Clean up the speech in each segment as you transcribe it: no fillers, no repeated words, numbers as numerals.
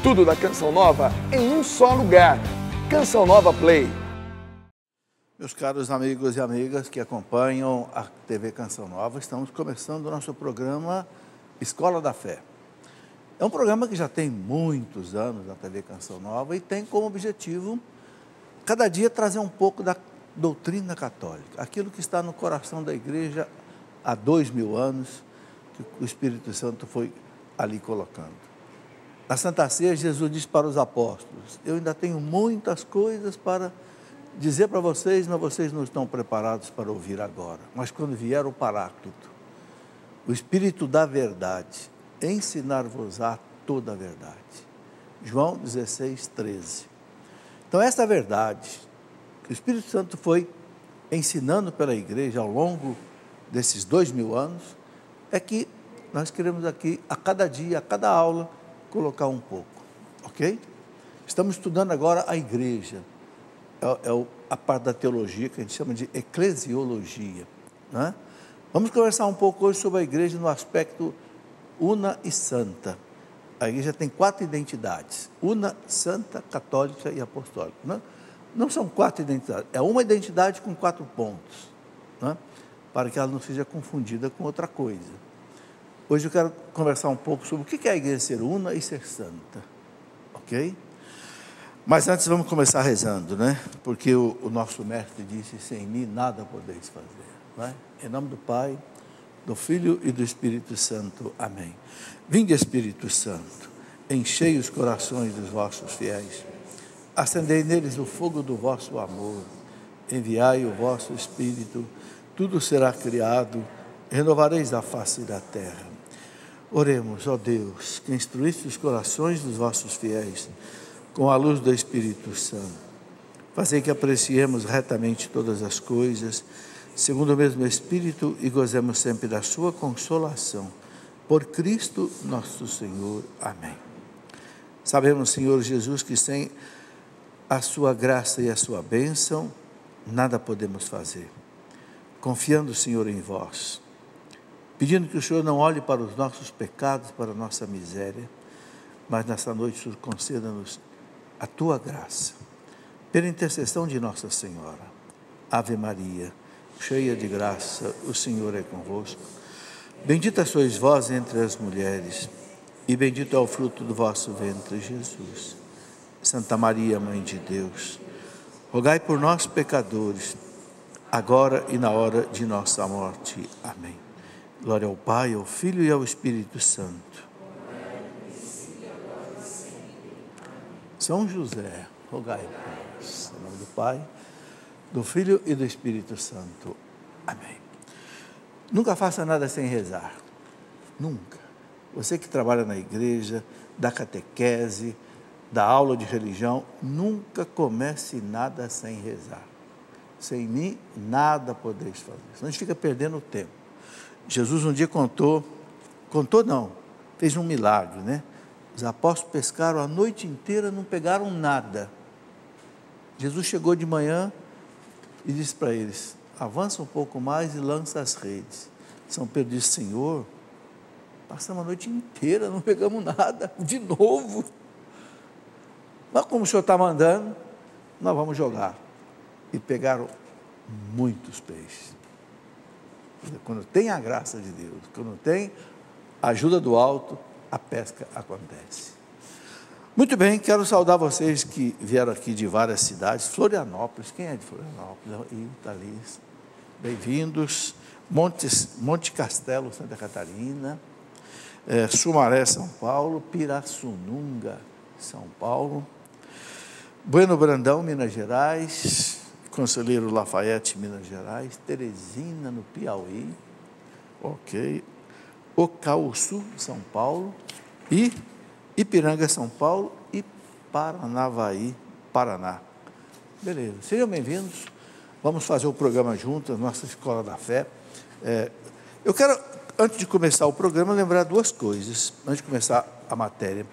Tudo da Canção Nova em um só lugar. Canção Nova Play. Meus caros amigos e amigas que acompanham a TV Canção Nova, estamos começando o nosso programa Escola da Fé. É um programa que já tem muitos anos na TV Canção Nova e tem como objetivo, cada dia, trazer um pouco da doutrina católica, aquilo que está no coração da igreja há 2000 anos, que o Espírito Santo foi ali colocando. Na Santa Ceia, Jesus disse para os apóstolos: eu ainda tenho muitas coisas para dizer para vocês, mas vocês não estão preparados para ouvir agora. Mas quando vier o Paráclito, o Espírito da verdade, ensinar-vos-á toda a verdade. João 16, 13. Então, essa verdade que o Espírito Santo foi ensinando pela igreja ao longo desses 2000 anos, é que nós queremos aqui, a cada dia, a cada aula, colocar um pouco, ok? Estamos estudando agora a igreja, a parte da teologia que a gente chama de eclesiologia, né? Vamos conversar um pouco hoje sobre a igreja no aspecto una e santa. A igreja tem 4 identidades: una, santa, católica e apostólica. Não são 4 identidades, é uma identidade com 4 pontos, né? Para que ela não seja confundida com outra coisa. Hoje eu quero conversar um pouco sobre o que é a igreja ser una e ser santa, ok? Mas antes vamos começar rezando, né? Porque o nosso mestre disse: sem mim nada podeis fazer, né? Em nome do Pai, do Filho e do Espírito Santo. Amém. Vinde, Espírito Santo, enchei os corações dos vossos fiéis, acendei neles o fogo do vosso amor, enviai o vosso Espírito, tudo será criado, renovareis a face da terra. Oremos, ó Deus, que instruíste os corações dos vossos fiéis com a luz do Espírito Santo. Fazei que apreciemos retamente todas as coisas, segundo o mesmo Espírito, e gozemos sempre da sua consolação. Por Cristo nosso Senhor. Amém. Sabemos, Senhor Jesus, que sem a sua graça e a sua bênção, nada podemos fazer. Confiando, Senhor, em vós, pedindo que o Senhor não olhe para os nossos pecados, para a nossa miséria, mas nessa noite, Senhor, conceda-nos a tua graça. Pela intercessão de Nossa Senhora. Ave Maria, cheia de graça, o Senhor é convosco. Bendita sois vós entre as mulheres, e bendito é o fruto do vosso ventre, Jesus. Santa Maria, Mãe de Deus, rogai por nós, pecadores, agora e na hora de nossa morte. Amém. Glória ao Pai, ao Filho e ao Espírito Santo. São José, rogai por nós. Em nome do Pai, do Filho e do Espírito Santo. Amém. Nunca faça nada sem rezar. Nunca. Você que trabalha na igreja, dá catequese, dá aula de religião, nunca comece nada sem rezar. Sem mim, nada podeis fazer. Senão a gente fica perdendo o tempo. Jesus um dia fez um milagre, né? Os apóstolos pescaram a noite inteira, não pegaram nada. Jesus chegou de manhã e disse para eles: avança um pouco mais e lança as redes. São Pedro disse: Senhor, passamos a noite inteira, não pegamos nada, de novo. Mas como o Senhor está mandando, nós vamos jogar. E pegaram muitos peixes. Quando tem a graça de Deus, quando tem a ajuda do alto, a pesca acontece. Muito bem, quero saudar vocês que vieram aqui de várias cidades. Florianópolis, quem é de Florianópolis? Thalys, bem-vindos. Monte Castelo, Santa Catarina. Sumaré, São Paulo. Pirassununga, São Paulo. Bueno Brandão, Minas Gerais. Conselheiro Lafayette, Minas Gerais. Teresina, no Piauí. Ok. Ocauçu, São Paulo, e Ipiranga, São Paulo, e Paranavaí, Paraná. Beleza, sejam bem-vindos. Vamos fazer o programa juntos, nossa Escola da Fé. Eu quero, antes de começar o programa, lembrar 2 coisas, antes de começar a matéria.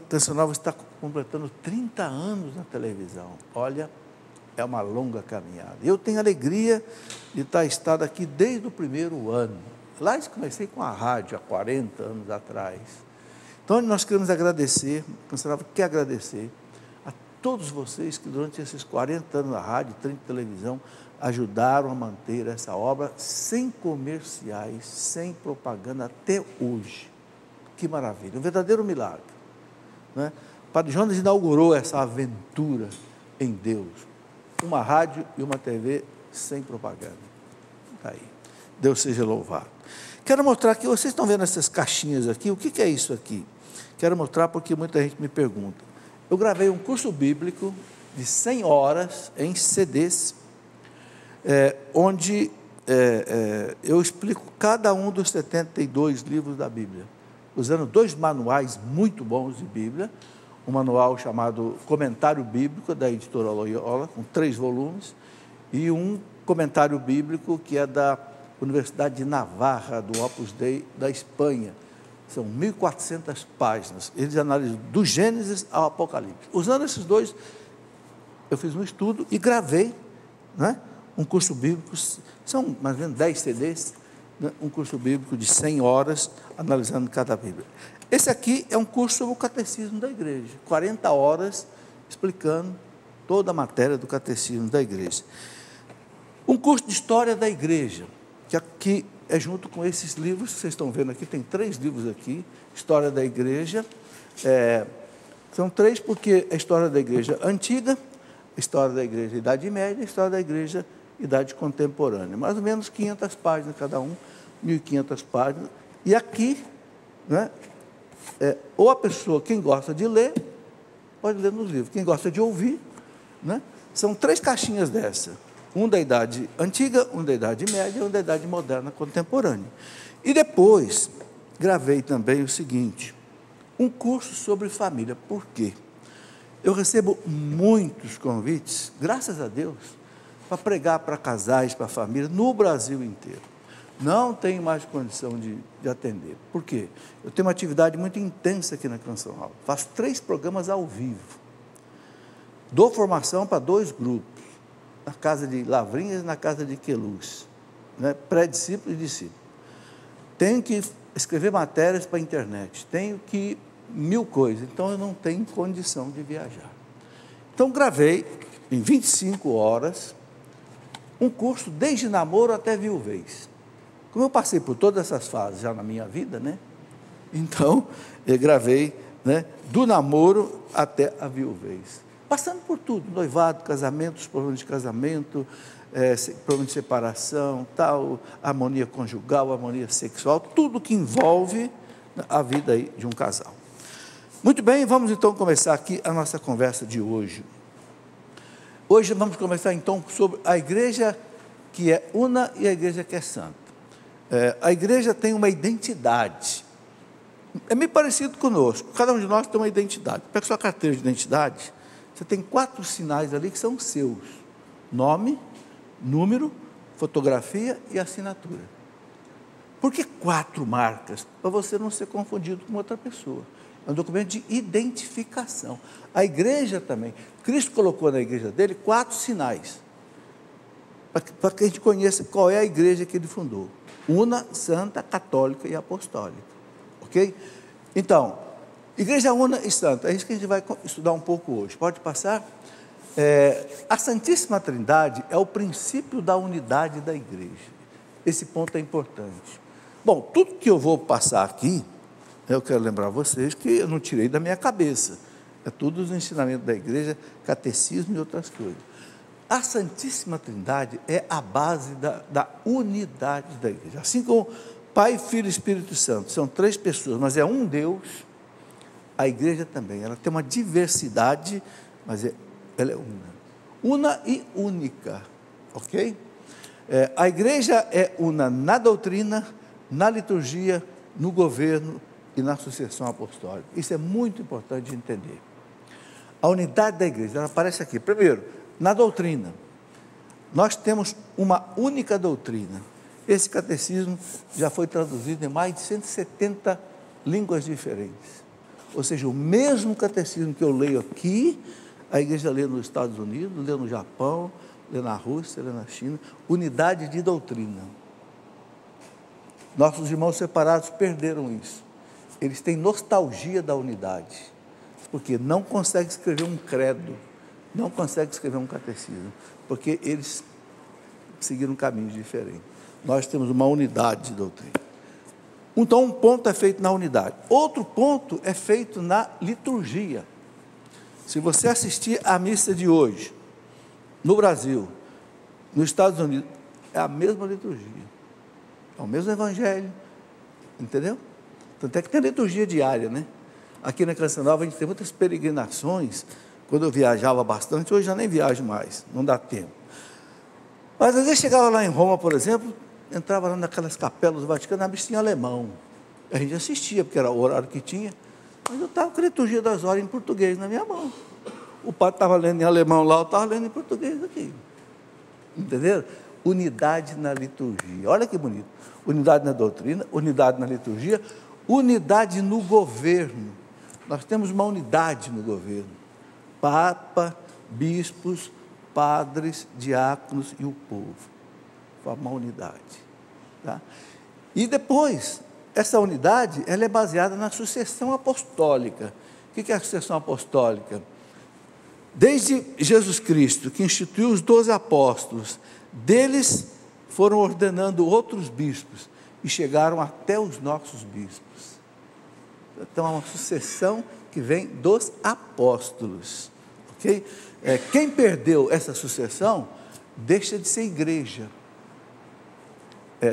Canção Nova está completando 30 anos na televisão. Olha, é uma longa caminhada. Eu tenho alegria de estar estado aqui desde o primeiro ano. Lá eu comecei com a rádio, há 40 anos atrás. Então, nós queremos agradecer, o Canção quer agradecer a todos vocês que durante esses 40 anos na rádio, 30 televisão, ajudaram a manter essa obra sem comerciais, sem propaganda até hoje. Que maravilha, um verdadeiro milagre, né? O Padre Jonas inaugurou essa aventura em Deus, uma rádio e uma TV sem propaganda. Está aí, Deus seja louvado. Quero mostrar que vocês estão vendo essas caixinhas aqui, o que é isso aqui? Quero mostrar porque muita gente me pergunta. Eu gravei um curso bíblico de 100 horas em CDs, onde eu explico cada um dos 72 livros da Bíblia, usando 2 manuais muito bons de Bíblia, um manual chamado Comentário Bíblico, da editora Loyola, com 3 volumes, e um comentário bíblico que é da Universidade de Navarra, do Opus Dei, da Espanha. São 1.400 páginas, eles analisam do Gênesis ao Apocalipse. Usando esses 2, eu fiz um estudo e gravei, né, um curso bíblico, são mais ou menos 10 CDs, né, um curso bíblico de 100 horas, analisando cada Bíblia. Esse aqui é um curso sobre o catecismo da igreja, 40 horas, explicando toda a matéria do catecismo da igreja. Um curso de história da igreja, que aqui é junto com esses livros que vocês estão vendo aqui, tem 3 livros aqui, História da Igreja, são 3 porque é a História da Igreja Antiga, História da Igreja Idade Média, História da Igreja Idade Contemporânea, mais ou menos 500 páginas cada um, 1.500 páginas, e aqui, né, ou a pessoa, quem gosta de ler, pode ler nos livros, quem gosta de ouvir, né, são 3 caixinhas dessa, um da Idade Antiga, um da Idade Média e um da Idade Moderna Contemporânea. E depois, gravei também o seguinte, um curso sobre família. Por quê? Eu recebo muitos convites, graças a Deus, para pregar para casais, para família, no Brasil inteiro. Não tenho mais condição de atender. Por quê? Eu tenho uma atividade muito intensa aqui na Canção Alta. Faço 3 programas ao vivo. Dou formação para 2 grupos, na casa de Lavrinhas e na casa de Queluz, né? Pré-discípulo e discípulo. Tenho que escrever matérias para a internet, tenho que 1000 coisas, então eu não tenho condição de viajar. Então gravei em 25 horas um curso desde namoro até viuvez. Como eu passei por todas essas fases já na minha vida, né? Então eu gravei, né, do namoro até a viuvez. Passando por tudo, noivado, casamento, problemas de casamento, problemas de separação, tal, harmonia conjugal, harmonia sexual, tudo que envolve a vida aí de um casal. Muito bem, vamos então começar aqui a nossa conversa de hoje. Hoje vamos começar então sobre a igreja que é una e a igreja que é santa. A igreja tem uma identidade, é meio parecido conosco, cada um de nós tem uma identidade. Pega sua carteira de identidade, você tem 4 sinais ali que são seus: nome, número, fotografia e assinatura. Por que 4 marcas? Para você não ser confundido com outra pessoa. É um documento de identificação. A igreja também. Cristo colocou na igreja dele 4 sinais, para que a gente conheça qual é a igreja que ele fundou: una, santa, católica e apostólica. Ok? Então, igreja una e santa, é isso que a gente vai estudar um pouco hoje. Pode passar? A Santíssima Trindade é o princípio da unidade da igreja. Esse ponto é importante. Bom, tudo que eu vou passar aqui, eu quero lembrar vocês que eu não tirei da minha cabeça. É tudo os ensinamentos da igreja, catecismo e outras coisas. A Santíssima Trindade é a base da unidade da igreja. Assim como Pai, Filho e Espírito Santo, são 3 pessoas, mas é um Deus. A igreja também, ela tem uma diversidade, mas ela é una e única, ok? A igreja é una na doutrina, na liturgia, no governo e na sucessão apostólica. Isso é muito importante de entender. A unidade da igreja, ela aparece aqui. Primeiro, na doutrina. Nós temos uma única doutrina. Esse catecismo já foi traduzido em mais de 170 línguas diferentes. Ou seja, o mesmo catecismo que eu leio aqui, a igreja lê nos Estados Unidos, lê no Japão, lê na Rússia, lê na China. Unidade de doutrina. Nossos irmãos separados perderam isso. eles têm nostalgia da unidade, porque não conseguem escrever um credo, não conseguem escrever um catecismo, porque eles seguiram caminhos diferentes. Nós temos uma unidade de doutrina. Então, um ponto é feito na unidade. Outro ponto é feito na liturgia. Se você assistir à missa de hoje, no Brasil, nos Estados Unidos, é a mesma liturgia. É o mesmo evangelho. Entendeu? Tanto é que tem liturgia diária, né? Aqui na Canção Nova a gente tem muitas peregrinações. Quando eu viajava bastante, hoje já nem viajo mais, não dá tempo. Mas às vezes chegava lá em Roma, por exemplo, entrava lá naquelas capelas do Vaticano, a missa em alemão. A gente assistia, porque era o horário que tinha, mas eu estava com a liturgia das horas em português na minha mão. O padre estava lendo em alemão lá, eu estava lendo em português aqui. Entenderam? Unidade na liturgia. Olha que bonito. Unidade na doutrina, unidade na liturgia, unidade no governo. Nós temos uma unidade no governo. Papa, bispos, padres, diáconos e o povo. Uma unidade. Tá? E depois, essa unidade, ela é baseada na sucessão apostólica. O que é a sucessão apostólica? Desde Jesus Cristo, que instituiu os 12 apóstolos, deles foram ordenando outros bispos e chegaram até os nossos bispos. Então, é uma sucessão que vem dos apóstolos. Okay? Quem perdeu essa sucessão, deixa de ser igreja.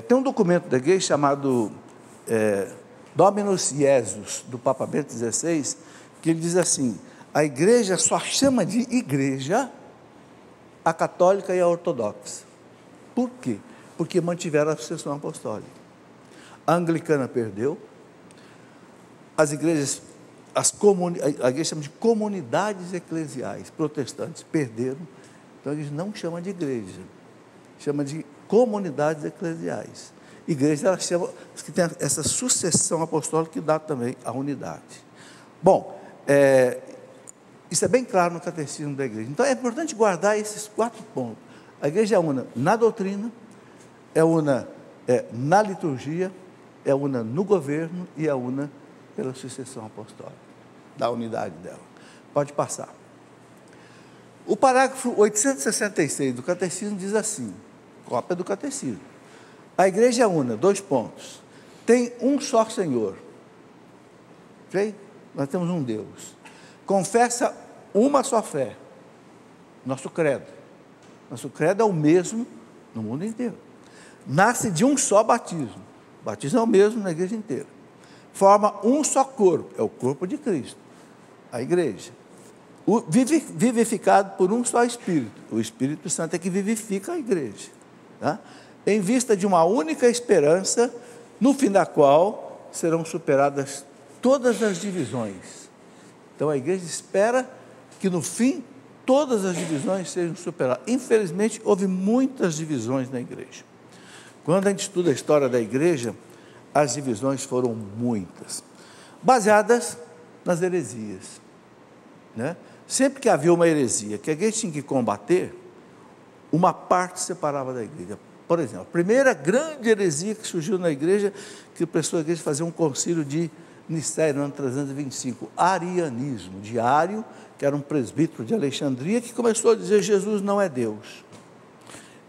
Tem um documento da igreja chamado Dominus Iesus, do Papa Bento XVI, que ele diz assim: a igreja só chama de igreja a católica e a ortodoxa. Por quê? Porque mantiveram a sucessão apostólica. A anglicana perdeu, as igrejas, a igreja chama de comunidades eclesiais, protestantes perderam, então eles não chamam de igreja, chama de comunidades eclesiais. Igreja, ela chama, que tem essa sucessão apostólica que dá também a unidade. Bom, isso é bem claro no catecismo da igreja. Então é importante guardar esses 4 pontos. A igreja é una na doutrina, é una na liturgia, é una no governo e é una pela sucessão apostólica, da unidade dela. Pode passar. O parágrafo 866 do catecismo diz assim, cópia do catecismo: a igreja é una, 2 pontos, tem um só Senhor, ok? Nós temos um Deus, confessa uma só fé, nosso credo é o mesmo no mundo inteiro, nasce de um só batismo, o batismo é o mesmo na igreja inteira, forma um só corpo, é o corpo de Cristo, a igreja, vivificado por um só Espírito, o Espírito Santo é que vivifica a igreja, tá? Em vista de uma única esperança, no fim da qual serão superadas todas as divisões. Então a igreja espera que no fim todas as divisões sejam superadas. Infelizmente houve muitas divisões na igreja. Quando a gente estuda a história da igreja, as divisões foram muitas, baseadas nas heresias, né? Sempre que havia uma heresia que a igreja tinha que combater, uma parte separava da igreja. Por exemplo, a primeira grande heresia que surgiu na igreja, que prestou a igreja fazer um concílio de Nicéia no ano 325, arianismo, de Ário, que era um presbítero de Alexandria, que começou a dizer: Jesus não é Deus.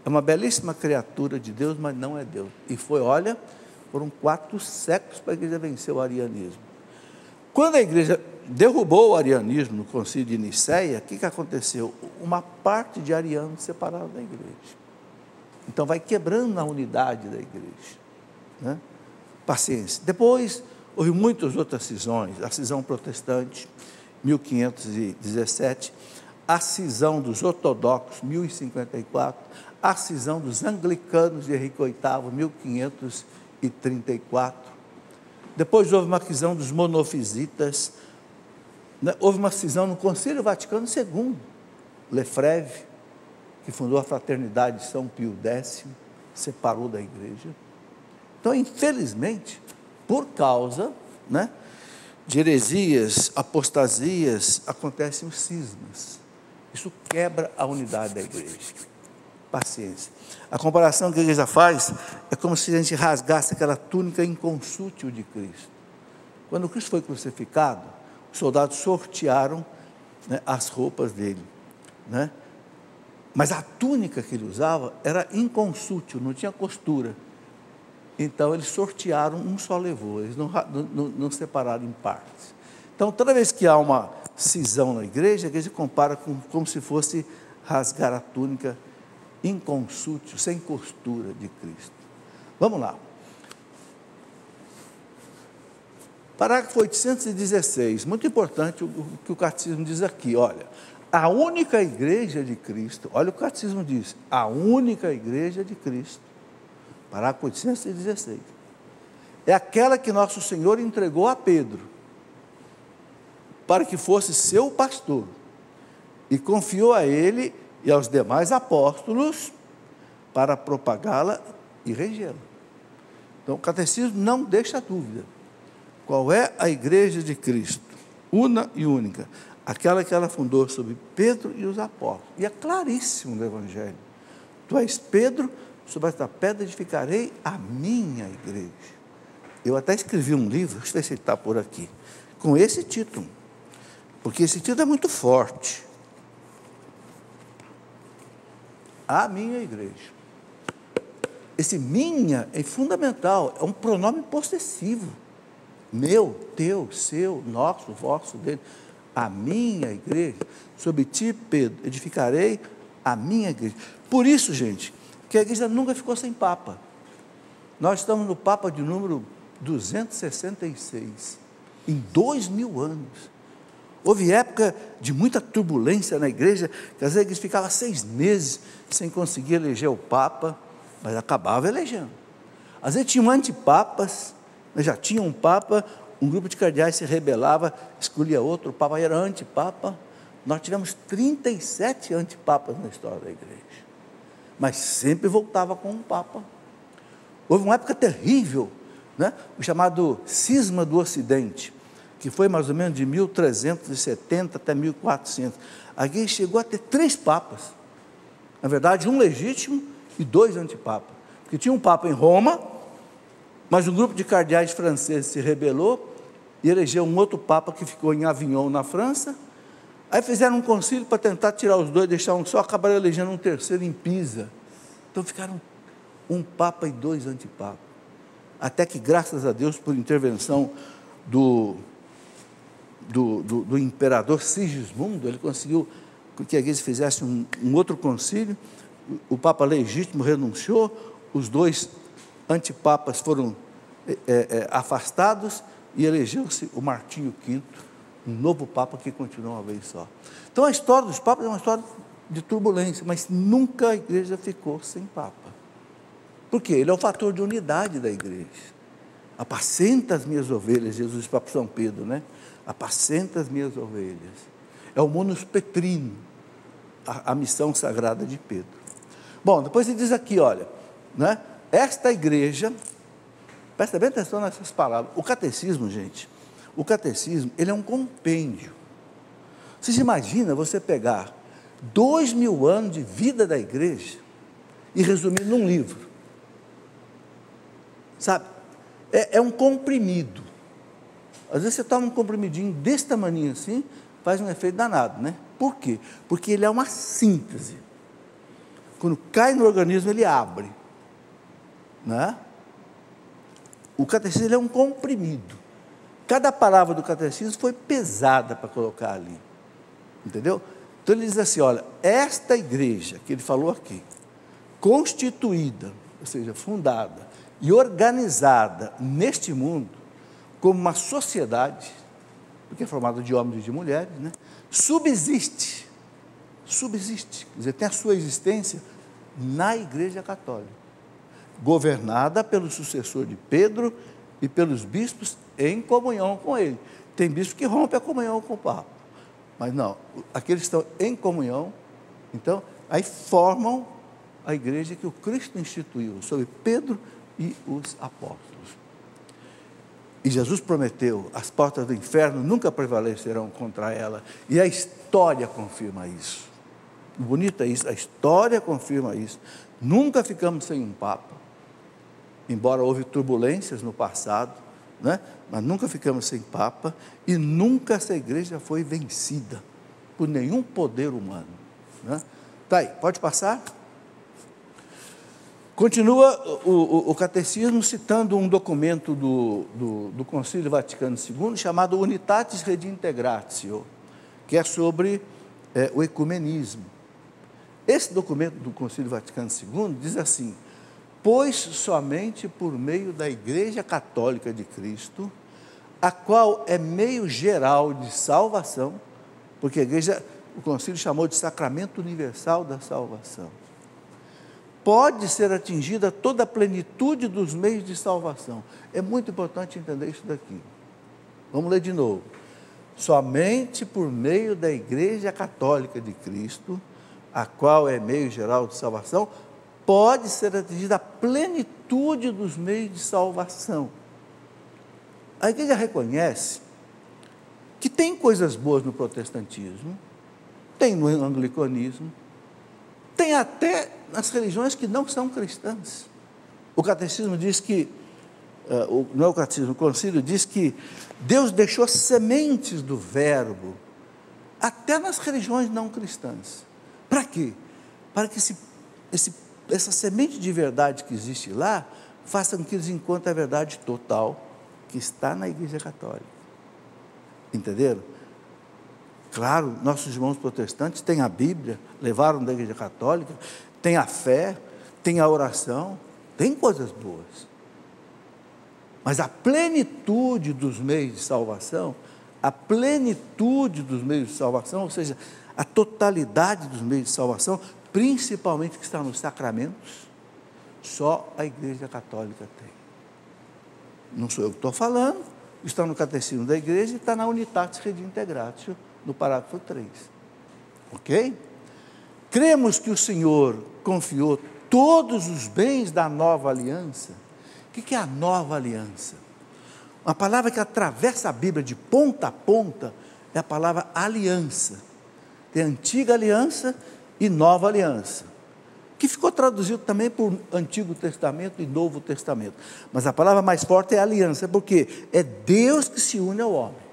É uma belíssima criatura de Deus, mas não é Deus. E foram 4 séculos para a igreja vencer o arianismo. Quando a igreja derrubou o arianismo no concílio de Nicéia, o que aconteceu? Uma parte de arianos separaram da igreja. Então vai quebrando a unidade da igreja, né? Paciência. Depois houve muitas outras cisões, a cisão protestante, 1517, a cisão dos ortodoxos, 1054, a cisão dos anglicanos de Henrique VIII, 1534. Depois houve uma cisão dos monofisitas, né? Houve uma cisão no Concílio Vaticano II, Lefebvre, que fundou a Fraternidade de São Pio X, separou da igreja. Então, infelizmente, por causa, né, de heresias, apostasias, acontecem os cismas. Isso quebra a unidade da igreja. Paciência. A comparação que a igreja faz é como se a gente rasgasse aquela túnica inconsútil de Cristo. Quando Cristo foi crucificado, os soldados sortearam, né, as roupas dele, né? Mas a túnica que ele usava era inconsútil, não tinha costura. Então eles sortearam, um só levou, eles não separaram em partes. Então toda vez que há uma cisão na igreja, a igreja compara como se fosse rasgar a túnica inconsútil, sem costura de Cristo. Vamos lá. Parágrafo 816, muito importante o que o catecismo diz aqui, olha, a única igreja de Cristo, olha o que o catecismo diz, a única igreja de Cristo, parágrafo 816, é aquela que nosso Senhor entregou a Pedro, para que fosse seu pastor, e confiou a ele e aos demais apóstolos, para propagá-la e regê-la. Então o catecismo não deixa dúvida. Qual é a igreja de Cristo? Una e única. Aquela que ela fundou sobre Pedro e os apóstolos. E é claríssimo no Evangelho. Tu és Pedro, sobre esta pedra edificarei a minha igreja. Eu até escrevi um livro, deixa eu ver se ele está por aqui, com esse título. Porque esse título é muito forte. A minha igreja. Esse minha é fundamental, é um pronome possessivo. Meu, teu, seu, nosso, vosso, dele. A minha igreja, sobre ti, Pedro, edificarei a minha igreja. Por isso, gente, que a igreja nunca ficou sem papa. Nós estamos no papa de número 266, em 2000 anos. Houve época de muita turbulência na igreja, que às vezes a igreja ficava 6 meses sem conseguir eleger o papa, mas acabava elegendo. Às vezes tinham antipapas, mas já tinha um papa, um grupo de cardeais se rebelava, escolhia outro, o papa era antipapa. Nós tivemos 37 antipapas na história da igreja, mas sempre voltava com um papa. Houve uma época terrível, né? O chamado cisma do Ocidente, que foi mais ou menos de 1370 até 1400. A igreja chegou a ter 3 papas, na verdade um legítimo e 2 antipapas, porque tinha um papa em Roma, mas um grupo de cardeais franceses se rebelou e elegeu um outro papa que ficou em Avignon, na França. Aí fizeram um concílio para tentar tirar os 2, deixar um só, acabaram elegendo um terceiro em Pisa. Então ficaram um papa e 2 antipapas. Até que, graças a Deus, por intervenção do imperador Sigismundo, ele conseguiu que a igreja fizesse um outro concílio. O papa legítimo renunciou, os 2 antipapas foram afastados e elegeu-se o Martinho V, um novo papa que continua uma vez só. Então a história dos papas é uma história de turbulência, mas nunca a igreja ficou sem papa. Por quê? Ele é o fator de unidade da igreja. Apacenta as minhas ovelhas, Jesus disse para São Pedro, né? Apacenta as minhas ovelhas. É o munus petrino, a missão sagrada de Pedro. Bom, depois ele diz aqui, olha, né? Esta igreja, presta bem atenção nessas palavras, o catecismo, gente, o catecismo, ele é um compêndio. Vocês imaginam você pegar 2000 anos de vida da igreja e resumir num livro? Sabe? É um comprimido. Às vezes você toma um comprimidinho desse tamanho assim, faz um efeito danado, né? Por quê? Porque ele é uma síntese. Quando cai no organismo, ele abre. Né? O catecismo ele é um comprimido. Cada palavra do catecismo foi pesada para colocar ali. Entendeu? Então ele diz assim, olha, esta igreja que ele falou aqui, constituída, ou seja, fundada e organizada neste mundo, como uma sociedade, porque é formada de homens e de mulheres, né? subsiste, quer dizer, tem a sua existência na Igreja Católica, governada pelo sucessor de Pedro e pelos bispos em comunhão com ele. Tem bispo que rompe a comunhão com o Papa, mas não, aqueles que estão em comunhão, então, aí formam a igreja que o Cristo instituiu, sobre Pedro e os apóstolos. E Jesus prometeu, as portas do inferno nunca prevalecerão contra ela, e a história confirma isso. Bonito é isso, a história confirma isso. Nunca ficamos sem um Papa, embora houve turbulências no passado, né? Mas nunca ficamos sem Papa e nunca essa igreja foi vencida por nenhum poder humano, né? Tá aí, pode passar? Continua o catecismo citando um documento do Concílio Vaticano II chamado Unitatis Redintegratio, que é sobre o ecumenismo. Esse documento do Concílio Vaticano II diz assim: pois somente por meio da Igreja Católica de Cristo, a qual é meio geral de salvação, porque a igreja, o concílio chamou de sacramento universal da salvação, pode ser atingida toda a plenitude dos meios de salvação. É muito importante entender isso daqui. Vamos ler de novo. Somente por meio da Igreja Católica de Cristo, a qual é meio geral de salvação, pode ser atingida a plenitude dos meios de salvação. A igreja reconhece que tem coisas boas no protestantismo, tem no anglicanismo, tem até nas religiões que não são cristãs. O catecismo diz que, não é o catecismo, o concílio diz que Deus deixou sementes do verbo até nas religiões não cristãs. Para quê? Para que essa semente de verdade que existe lá faça com que eles encontrem a verdade total que está na Igreja Católica. Entenderam? Claro, nossos irmãos protestantes têm a Bíblia, levaram da Igreja Católica, têm a fé, têm a oração, tem coisas boas. Mas a plenitude dos meios de salvação, ou seja, a totalidade dos meios de salvação, principalmente que está nos sacramentos, só a Igreja Católica tem. Não sou eu que estou falando, está no Catecismo da Igreja e está na Unitatis Redintegratio, no parágrafo 3. Ok? Cremos que o Senhor confiou todos os bens da nova aliança. O que é a nova aliança? Uma palavra que atravessa a Bíblia de ponta a ponta é a palavra aliança. Tem antiga aliança e nova aliança, que ficou traduzido também por Antigo Testamento e Novo Testamento. Mas a palavra mais forte é aliança, porque é Deus que se une ao homem.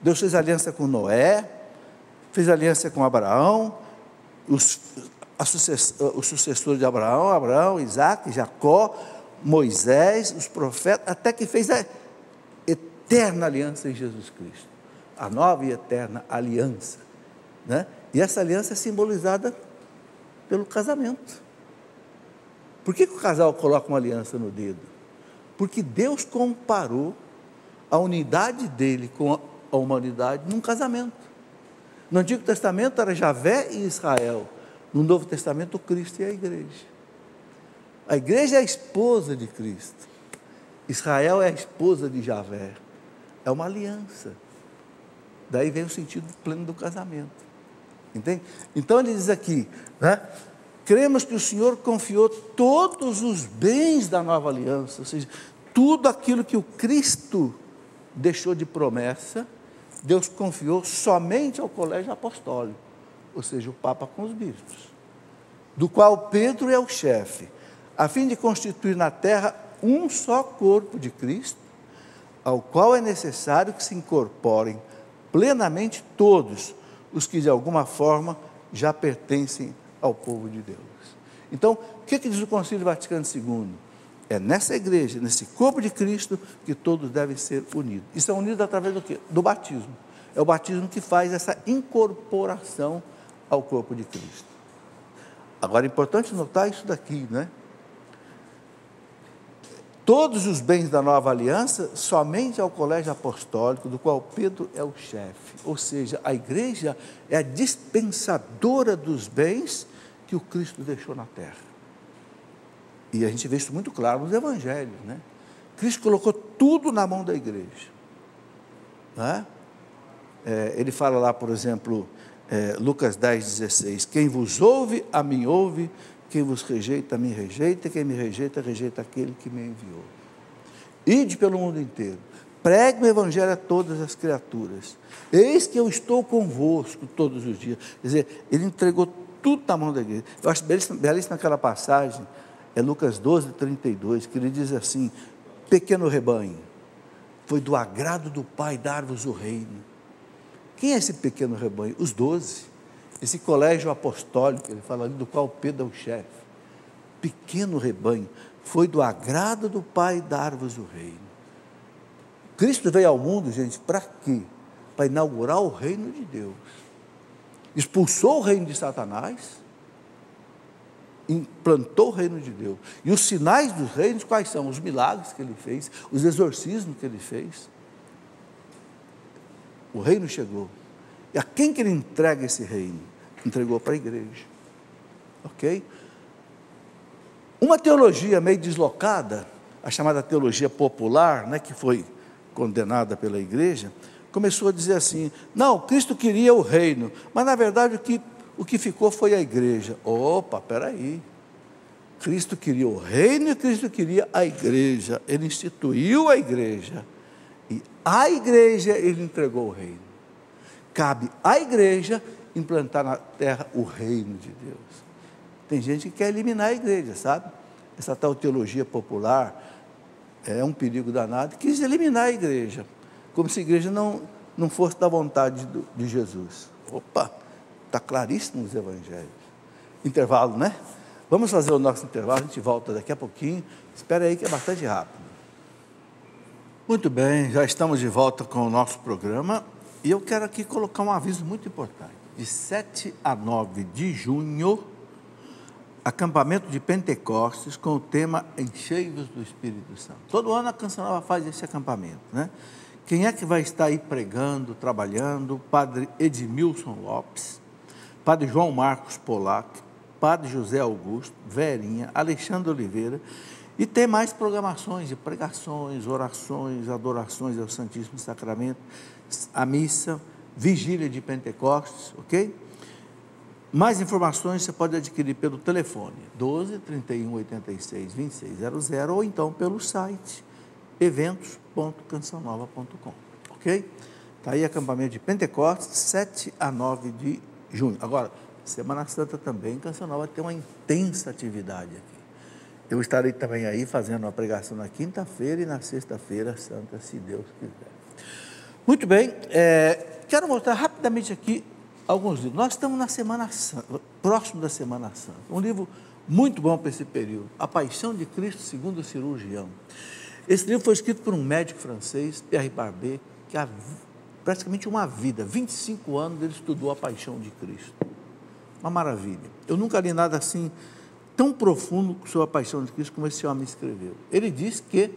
Deus fez aliança com Noé, fez aliança com Abraão, os sucessores de Abraão, Isaac, Jacó, Moisés, os profetas, até que fez a eterna aliança em Jesus Cristo. A nova e eterna aliança, né? E essa aliança é simbolizada pelo casamento. Por que o casal coloca uma aliança no dedo? Porque Deus comparou a unidade dele com a humanidade num casamento. No Antigo Testamento era Javé e Israel. No Novo Testamento, Cristo e a igreja. A igreja é a esposa de Cristo. Israel é a esposa de Javé. É uma aliança. Daí vem o sentido pleno do casamento. Entende? Então ele diz aqui, né? Cremos que o Senhor confiou todos os bens da nova aliança, ou seja, tudo aquilo que o Cristo deixou de promessa, Deus confiou somente ao colégio apostólico, ou seja, o Papa com os bispos, do qual Pedro é o chefe, a fim de constituir na terra um só corpo de Cristo, ao qual é necessário que se incorporem plenamente todos os que de alguma forma já pertencem ao povo de Deus. Então, o que diz o Concílio Vaticano II? É nessa igreja, nesse corpo de Cristo, que todos devem ser unidos. E são unidos através do quê? Do batismo. É o batismo que faz essa incorporação ao corpo de Cristo. Agora, é importante notar isso daqui, né? Todos os bens da nova aliança, somente ao colégio apostólico, do qual Pedro é o chefe. Ou seja, a igreja é a dispensadora dos bens que o Cristo deixou na terra. E a gente vê isso muito claro nos evangelhos, né? Cristo colocou tudo na mão da igreja. Né? Ele fala lá, por exemplo, Lucas 10,16, quem vos ouve, a mim ouve, quem vos rejeita, a mim rejeita, quem me rejeita, rejeita aquele que me enviou. Ide pelo mundo inteiro, pregue o evangelho a todas as criaturas, eis que eu estou convosco todos os dias. Quer dizer, ele entregou tudo na mão da igreja. Eu acho belíssima aquela passagem, é Lucas 12, 32, que ele diz assim, pequeno rebanho, foi do agrado do Pai dar-vos o reino. Quem é esse pequeno rebanho? Os 12. Esse colégio apostólico, ele fala ali, do qual Pedro é o chefe. Pequeno rebanho, foi do agrado do Pai dar-vos o reino. Cristo veio ao mundo, gente, para quê? Para inaugurar o reino de Deus. Expulsou o reino de Satanás, implantou o reino de Deus. E os sinais dos reinos, quais são? Os milagres que ele fez, os exorcismos que ele fez. O reino chegou. E a quem que ele entrega esse reino? Entregou para a igreja. Ok? Uma teologia meio deslocada, a chamada teologia popular, né, que foi condenada pela igreja, começou a dizer assim: não, Cristo queria o reino, mas na verdade o que ficou foi a igreja. Opa, peraí. Cristo queria o reino e Cristo queria a igreja. Ele instituiu a igreja. E à igreja ele entregou o reino. Cabe à igreja implantar na terra o reino de Deus. Tem gente que quer eliminar a igreja, sabe? Essa tal teologia popular é um perigo danado. Quis eliminar a igreja, como se a igreja não fosse da vontade de Jesus. Opa, está claríssimo nos evangelhos. Intervalo, né? Vamos fazer o nosso intervalo, a gente volta daqui a pouquinho. Espera aí que é bastante rápido. Muito bem, já estamos de volta com o nosso programa. E eu quero aqui colocar um aviso muito importante. De 7 a 9 de junho, acampamento de Pentecostes com o tema Enchei-vos do Espírito Santo. Todo ano a Canção Nova faz esse acampamento, né? Quem é que vai estar aí pregando, trabalhando? Padre Edmilson Lopes, Padre João Marcos Polac, Padre José Augusto, Verinha, Alexandre Oliveira, e tem mais programações de pregações, orações, adorações ao Santíssimo Sacramento, a missa, vigília de Pentecostes, ok? Mais informações você pode adquirir pelo telefone 12 31 86 2600 ou então pelo site eventos.cançãonova.com, ok? Está aí acampamento de Pentecostes, 7 a 9 de junho. Agora, Semana Santa também, Canção Nova tem uma intensa atividade aqui. Eu estarei também aí fazendo uma pregação na quinta-feira e na sexta-feira santa, se Deus quiser. Muito bem, quero mostrar rapidamente aqui alguns livros. Nós estamos na Semana Santa, próximo da Semana Santa. Um livro muito bom para esse período, A Paixão de Cristo segundo o Cirurgião. Esse livro foi escrito por um médico francês, Pierre Barbet, que há praticamente uma vida, 25 anos, ele estudou a Paixão de Cristo. Uma maravilha. Eu nunca li nada assim, tão profundo sobre a Paixão de Cristo como esse homem escreveu. Ele diz que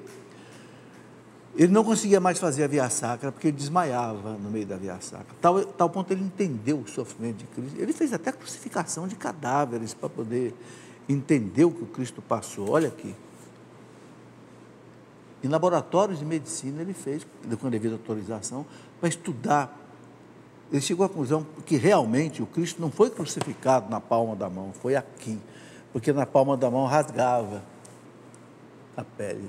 ele não conseguia mais fazer a via sacra, porque ele desmaiava no meio da via sacra. Tal ponto ele entendeu o sofrimento de Cristo. Ele fez até crucificação de cadáveres para poder entender o que o Cristo passou. Olha aqui. Em laboratórios de medicina ele fez, com devida autorização, para estudar. Ele chegou à conclusão que realmente o Cristo não foi crucificado na palma da mão, foi aqui. Porque na palma da mão rasgava a pele.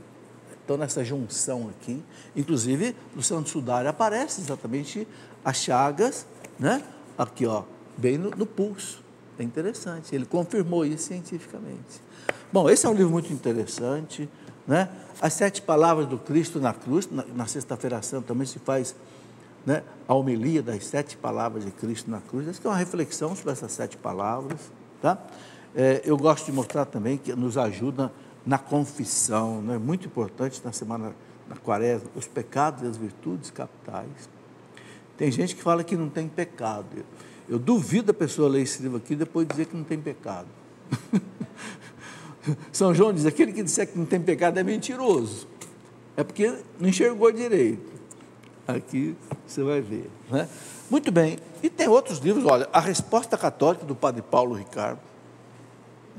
Então, nessa junção aqui, inclusive, no Santo Sudário aparece exatamente as chagas, né? Aqui, ó, bem no pulso. É interessante, ele confirmou isso cientificamente. Bom, esse é um livro muito interessante, né? As 7 palavras do Cristo na cruz, na Sexta-feira Santa também se faz, né, a homilia das 7 palavras de Cristo na cruz. Essa é uma reflexão sobre essas 7 palavras, tá? Eu gosto de mostrar também que nos ajuda na confissão, né? Muito importante na quaresma, os pecados e as virtudes capitais. Tem gente que fala que não tem pecado. Eu duvido a pessoa ler esse livro aqui e depois dizer que não tem pecado. São João diz, aquele que disser que não tem pecado é mentiroso. É porque não enxergou direito. Aqui você vai ver, né? Muito bem. E tem outros livros, olha, A Resposta Católica, do Padre Paulo Ricardo,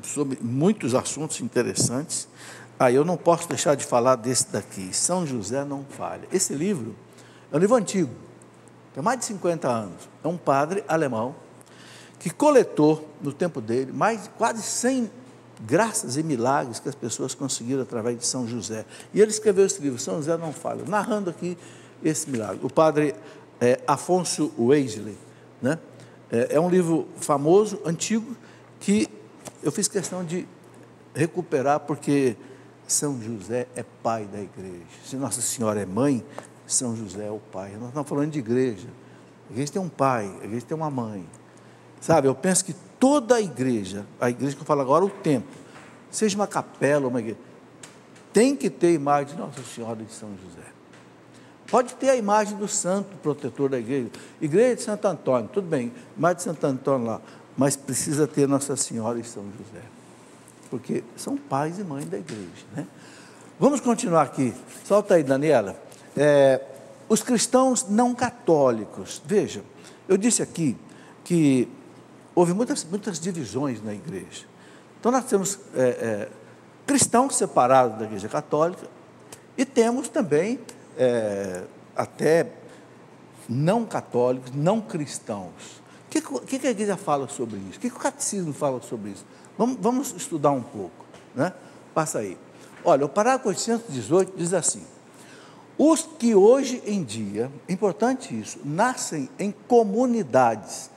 sobre muitos assuntos interessantes. Eu não posso deixar de falar desse daqui, São José Não Falha. Esse livro é um livro antigo, tem mais de 50 anos. É um padre alemão que coletou, no tempo dele, quase 100 graças e milagres que as pessoas conseguiram através de São José. E ele escreveu esse livro, São José Não Falha, narrando aqui esse milagre. O padre Afonso Wesley, né? É um livro famoso, antigo, que eu fiz questão de recuperar, porque São José é pai da igreja. Se Nossa Senhora é mãe, São José é o pai. Nós estamos falando de igreja. A igreja tem um pai, a igreja tem uma mãe. Sabe, eu penso que toda a igreja que eu falo agora, o templo, seja uma capela, uma igreja, tem que ter a imagem de Nossa Senhora de São José. Pode ter a imagem do santo protetor da igreja. Igreja de Santo Antônio, tudo bem, imagem de Santo Antônio lá, mas precisa ter Nossa Senhora e São José, porque são pais e mães da igreja, né? Vamos continuar aqui. Solta aí, Daniela. Os cristãos não católicos. Veja, eu disse aqui que houve muitas divisões na igreja. Então, nós temos cristãos separados da igreja católica e temos também até não católicos, não cristãos. O que a igreja fala sobre isso? O que o catecismo fala sobre isso? Vamos estudar um pouco, né? Passa aí. Olha, o parágrafo 818 diz assim: os que hoje em dia, importante isso, nascem em comunidades,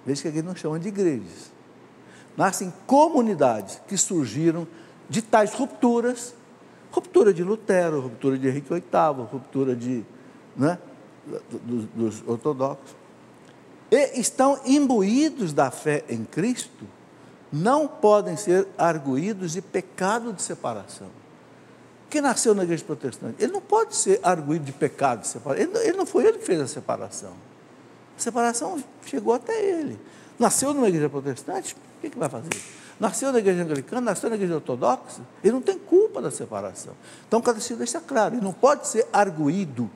veja que aqui não chama de igrejas, nascem em comunidades que surgiram de tais rupturas, ruptura de Lutero, ruptura de Henrique VIII, ruptura dos ortodoxos, e estão imbuídos da fé em Cristo, não podem ser arguídos de pecado de separação. Quem nasceu na igreja protestante, ele não pode ser arguído de pecado de separação. Ele não foi ele que fez a separação. A separação chegou até ele. Nasceu numa igreja protestante, o que vai fazer? Nasceu na igreja anglicana, nasceu na igreja ortodoxa, ele não tem culpa da separação. Então, o catecismo deixa claro, ele não pode ser arguído,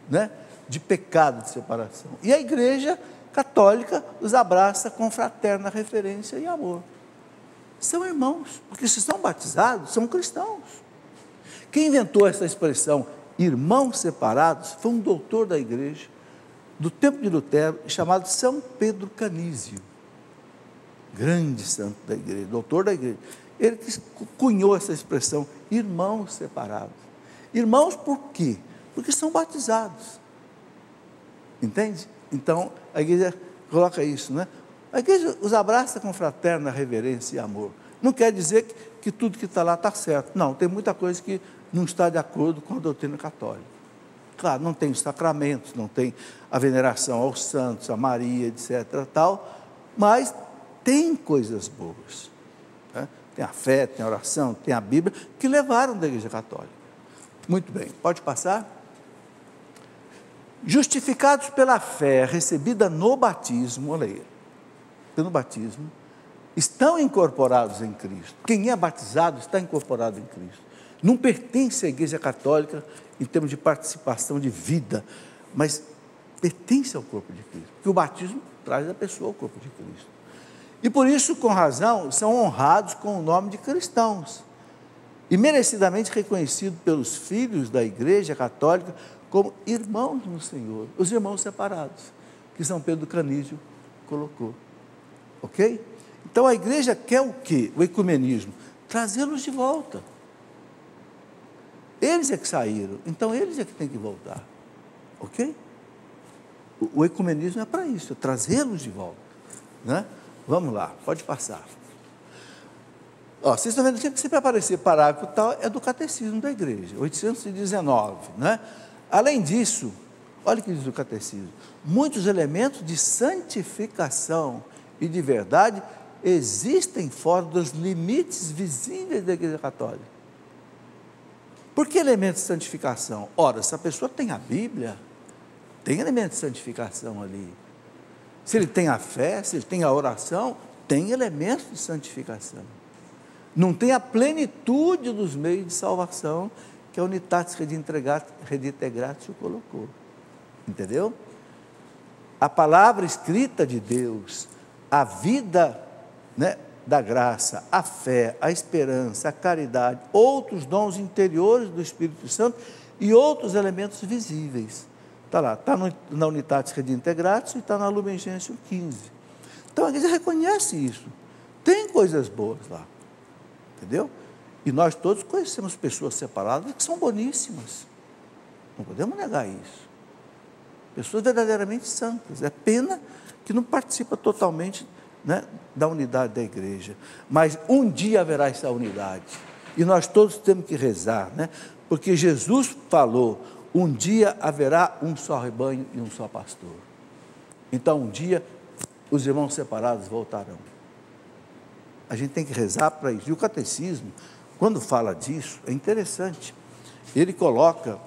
né, de pecado de separação. E a igreja católica os abraça com fraterna referência e amor. São irmãos, porque se são batizados, são cristãos. Quem inventou essa expressão, irmãos separados, foi um doutor da igreja, do tempo de Lutero, chamado São Pedro Canísio. Grande santo da igreja, doutor da igreja. Ele que cunhou essa expressão, irmãos separados. Irmãos por quê? Porque são batizados. Entende? Então, a igreja coloca isso, né? A igreja os abraça com fraterna reverência e amor. Não quer dizer que tudo que está lá está certo. Não, tem muita coisa que não está de acordo com a doutrina católica. Claro, não tem os sacramentos, não tem a veneração aos santos, a Maria, etc. tal, mas tem coisas boas, né? Tem a fé, tem a oração, tem a Bíblia, que levaram da igreja católica. Muito bem, pode passar? Justificados pela fé recebida no batismo, olha aí, pelo batismo, estão incorporados em Cristo. Quem é batizado está incorporado em Cristo. Não pertence à igreja católica em termos de participação de vida, mas pertence ao corpo de Cristo, porque o batismo traz a pessoa ao corpo de Cristo. E por isso, com razão, são honrados com o nome de cristãos e merecidamente reconhecidos pelos filhos da igreja católica como irmãos no Senhor, os irmãos separados, que São Pedro Canísio colocou. Ok? Então a igreja quer o quê? O ecumenismo, trazê-los de volta. Eles é que saíram, então eles é que têm que voltar. Ok? O ecumenismo é para isso, é trazê-los de volta, né? Vamos lá, pode passar. Ó, vocês estão vendo que sempre aparecer parágrafo tal, é do catecismo da igreja, 819, né? Além disso, olha o que diz o catecismo: muitos elementos de santificação e de verdade existem fora dos limites visíveis da igreja católica. Por que elementos de santificação? Ora, se a pessoa tem a Bíblia, tem elementos de santificação ali. Se ele tem a fé, se ele tem a oração, tem elementos de santificação. Não tem a plenitude dos meios de salvação que a Unitatis Redintegratio colocou. Entendeu? A palavra escrita de Deus, a vida, né, da graça, a fé, a esperança, a caridade, outros dons interiores do Espírito Santo e outros elementos visíveis. Está lá, está na Unitatis Redintegratio e está na Lumen Gentium 15. Então a igreja reconhece isso. Tem coisas boas lá. Entendeu? E nós todos conhecemos pessoas separadas que são boníssimas. Não podemos negar isso. Pessoas verdadeiramente santas. É pena que não participa totalmente, né, da unidade da igreja. Mas um dia haverá essa unidade. E nós todos temos que rezar, né? Porque Jesus falou: um dia haverá um só rebanho e um só pastor. Então, um dia, os irmãos separados voltarão. A gente tem que rezar para isso. E o catecismo, quando fala disso, é interessante. Ele coloca,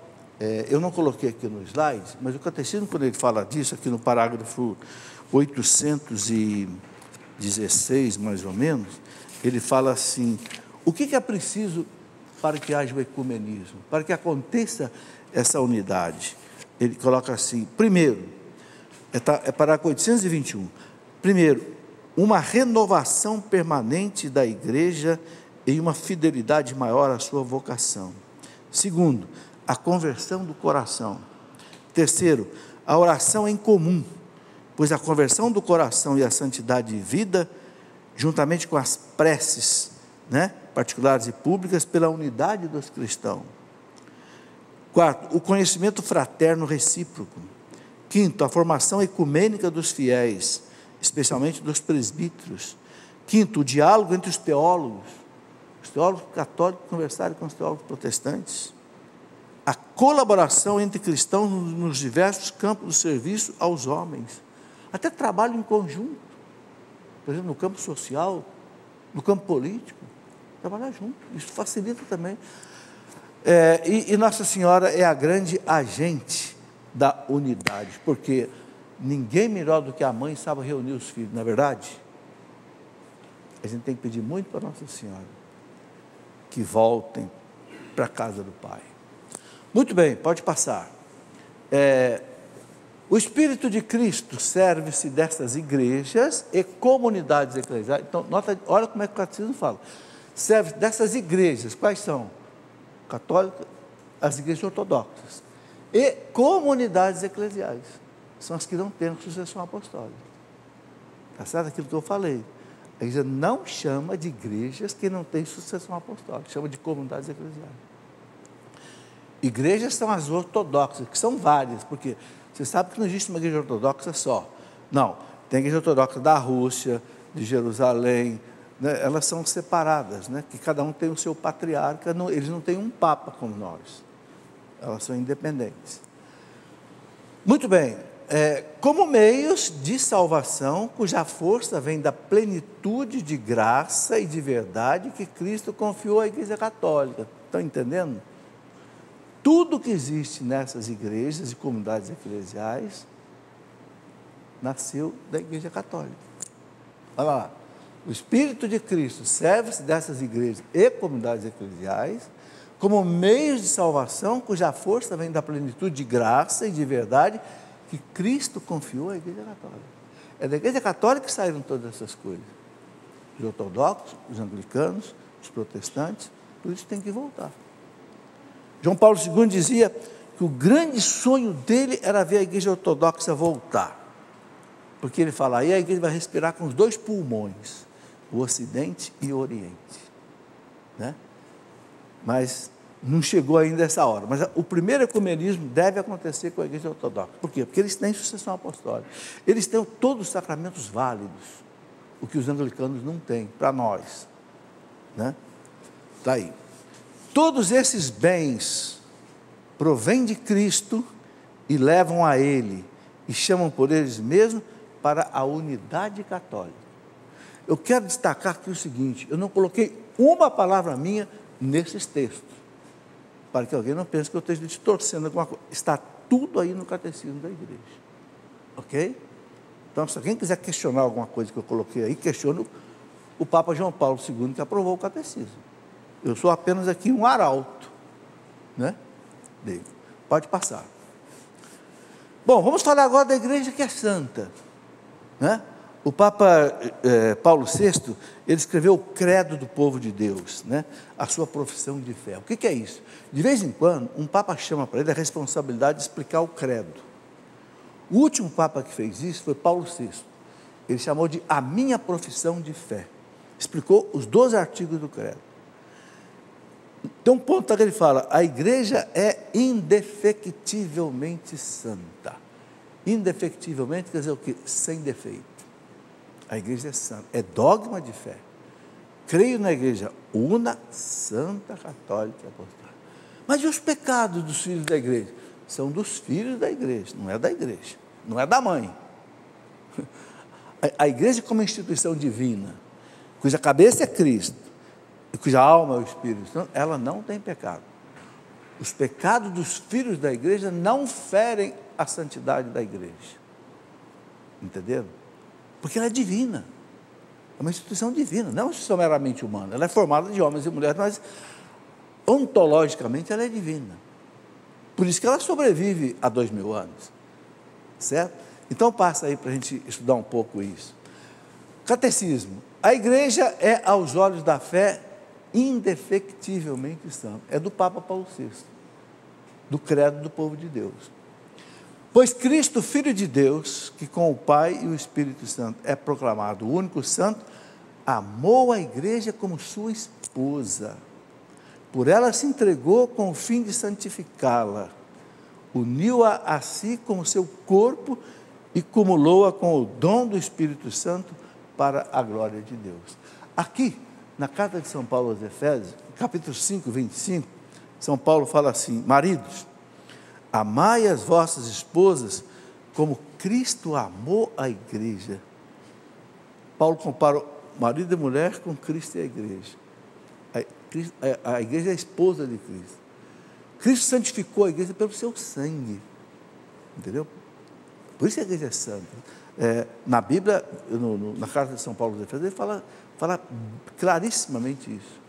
eu não coloquei aqui no slide, mas o catecismo, quando ele fala disso, aqui no parágrafo 816, mais ou menos, ele fala assim, o que é preciso para que haja o ecumenismo, para que aconteça essa unidade? Ele coloca assim, primeiro, parágrafo 821, primeiro, uma renovação permanente da igreja e uma fidelidade maior à sua vocação. Segundo, a conversão do coração. Terceiro, a oração em comum, pois a conversão do coração e a santidade de vida, juntamente com as preces, particulares e públicas, pela unidade dos cristãos. Quarto, o conhecimento fraterno recíproco. Quinto, a formação ecumênica dos fiéis, especialmente dos presbíteros. Quinto, o diálogo entre os teólogos católicos conversarem com os teólogos protestantes. A colaboração entre cristãos nos diversos campos do serviço aos homens. Até trabalho em conjunto. Por exemplo, no campo social, no campo político. Trabalhar junto. Isso facilita também. E Nossa Senhora é a grande agente da unidade, porque ninguém melhor do que a mãe sabe reunir os filhos, não é verdade? A gente tem que pedir muito para Nossa Senhora que voltem para a casa do Pai. Muito bem, pode passar. O Espírito de Cristo serve-se dessas igrejas e comunidades eclesiais. Então, olha como é que o catecismo fala. Serve dessas igrejas, quais são? Católicas, as igrejas ortodoxas. E comunidades eclesiais. São as que não têm sucessão apostólica. Está certo aquilo que eu falei? A igreja não chama de igrejas que não têm sucessão apostólica, chama de comunidades eclesiais. Igrejas são as ortodoxas, que são várias, porque você sabe que não existe uma igreja ortodoxa só. Não, tem a igreja ortodoxa da Rússia, de Jerusalém, elas são separadas, que cada um tem o seu patriarca, eles não têm um papa como nós, elas são independentes. Muito bem, como meios de salvação, cuja força vem da plenitude de graça e de verdade que Cristo confiou à Igreja Católica. Estão entendendo? Tudo que existe nessas igrejas e comunidades eclesiais nasceu da Igreja Católica. Olha lá, o Espírito de Cristo serve-se dessas igrejas e comunidades eclesiais como meios de salvação, cuja força vem da plenitude de graça e de verdade que Cristo confiou à Igreja Católica. É da Igreja Católica que saíram todas essas coisas. Os ortodoxos, os anglicanos, os protestantes, por isso tem que voltar. João Paulo II dizia que o grande sonho dele era ver a Igreja Ortodoxa voltar. Porque ele fala, aí a igreja vai respirar com os dois pulmões, o Ocidente e o Oriente. Mas não chegou ainda essa hora. Mas o primeiro ecumenismo deve acontecer com a Igreja Ortodoxa. Por quê? Porque eles têm sucessão apostólica. Eles têm todos os sacramentos válidos, o que os anglicanos não têm, para nós. Está aí. Todos esses bens provêm de Cristo e levam a Ele, e chamam por eles mesmos para a unidade católica. Eu quero destacar aqui o seguinte, eu não coloquei uma palavra minha nesses textos, para que alguém não pense que eu esteja distorcendo alguma coisa. Está tudo aí no catecismo da igreja. Ok? Então, se alguém quiser questionar alguma coisa que eu coloquei aí, questione o Papa João Paulo II, que aprovou o catecismo. Eu sou apenas aqui um arauto, dele. Pode passar. Bom, vamos falar agora da igreja que é santa. O Papa Paulo VI, ele escreveu o credo do povo de Deus, a sua profissão de fé. O que é isso? De vez em quando, um Papa chama para ele a responsabilidade de explicar o credo. O último Papa que fez isso foi Paulo VI. Ele chamou de a minha profissão de fé. Explicou os 12 artigos do credo. Tem um ponto que ele fala, a igreja é indefectivelmente santa. Indefectivelmente quer dizer o quê? Sem defeito. A igreja é santa, é dogma de fé. Creio na igreja una, santa, católica e apostólica. Mas e os pecados dos filhos da igreja? são dos filhos da igreja, não é da igreja, não é da mãe. A igreja como instituição divina, cuja cabeça é Cristo, e cuja alma é o Espírito Santo, ela não tem pecado. Os pecados dos filhos da igreja não ferem a santidade da igreja. Entenderam? Porque ela é divina. É uma instituição divina, não é uma instituição meramente humana. Ela é formada de homens e mulheres, mas ontologicamente ela é divina. Por isso que ela sobrevive a 2000 anos. Certo? Então passa aí para a gente estudar um pouco isso. Catecismo. A igreja é, aos olhos da fé, indefectivelmente santa. É do Papa Paulo VI, do credo do povo de Deus. Pois Cristo, Filho de Deus, que com o Pai e o Espírito Santo é proclamado o único santo, amou a igreja como sua esposa. Por ela se entregou com o fim de santificá-la. Uniu-a a si com o seu corpo e cumulou-a com o dom do Espírito Santo para a glória de Deus. Aqui, na carta de São Paulo aos Efésios, capítulo 5, 25, São Paulo fala assim: maridos, amai as vossas esposas como Cristo amou a igreja. Paulo compara marido e mulher com Cristo e a igreja. A igreja é a esposa de Cristo. Cristo santificou a igreja pelo seu sangue. Entendeu? Por isso a igreja é santa. Na Bíblia, na carta de São Paulo aos Efésios, ele fala clarissimamente isso.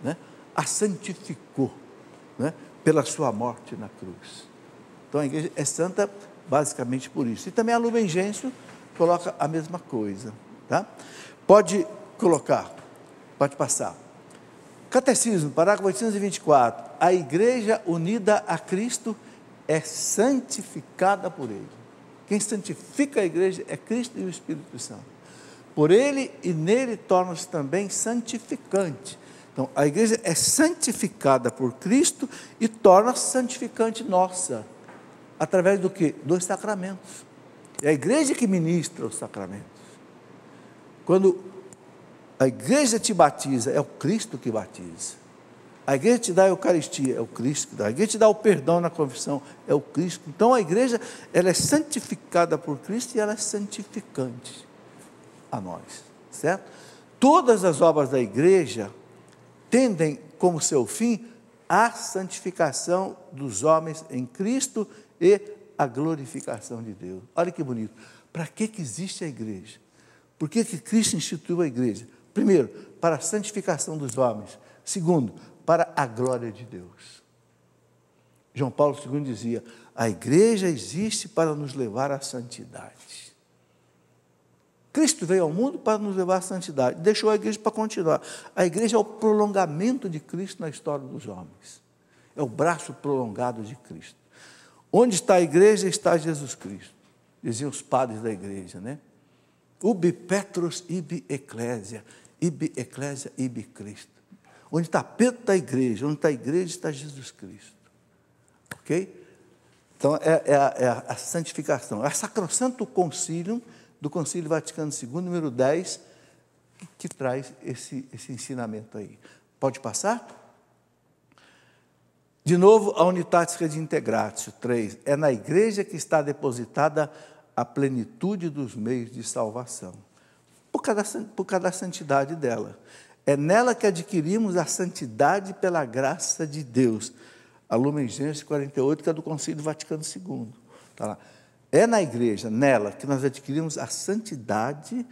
Né? A santificou, né? Pela sua morte na cruz. Então a igreja é santa basicamente por isso. E também a Lumen Gentium coloca a mesma coisa. Tá? Pode colocar, pode passar. Catecismo, parágrafo 824. A igreja unida a Cristo é santificada por Ele. Quem santifica a igreja é Cristo e o Espírito Santo. Por Ele e nele torna-se também santificante. Então, a igreja é santificada por Cristo e torna-se santificante nossa. Através do quê? Dos sacramentos. É a igreja que ministra os sacramentos. Quando a igreja te batiza, é o Cristo que batiza. A igreja te dá a Eucaristia, é o Cristo que dá. A igreja te dá o perdão na confissão, é o Cristo. Então a igreja, ela é santificada por Cristo e ela é santificante a nós, certo? Todas as obras da igreja tendem como seu fim a santificação dos homens em Cristo e a glorificação de Deus. Olha que bonito. Para que existe a igreja? Por que Cristo instituiu a igreja? Primeiro, para a santificação dos homens. Segundo, para a glória de Deus. João Paulo II dizia: a igreja existe para nos levar à santidade. Cristo veio ao mundo para nos levar à santidade, deixou a igreja para continuar. A igreja é o prolongamento de Cristo na história dos homens. É o braço prolongado de Cristo. Onde está a igreja, está Jesus Cristo. Diziam os padres da igreja, né? Ubi Petrus ibi ecclesia, ibi Cristo. Onde está Pedro, está a igreja. Onde está a igreja, está Jesus Cristo. Ok? Então, é a santificação. É o Sacrosanto Concílio, do Concílio Vaticano II, número 10, que traz esse ensinamento aí. Pode passar? De novo, a Unitatis Redintegratio 3. É na igreja que está depositada a plenitude dos meios de salvação. Por causa da santidade dela. É nela que adquirimos a santidade pela graça de Deus. A Lumen Gentium 48, que é do Concílio Vaticano II. Está lá. É na igreja, nela, que nós adquirimos a santidade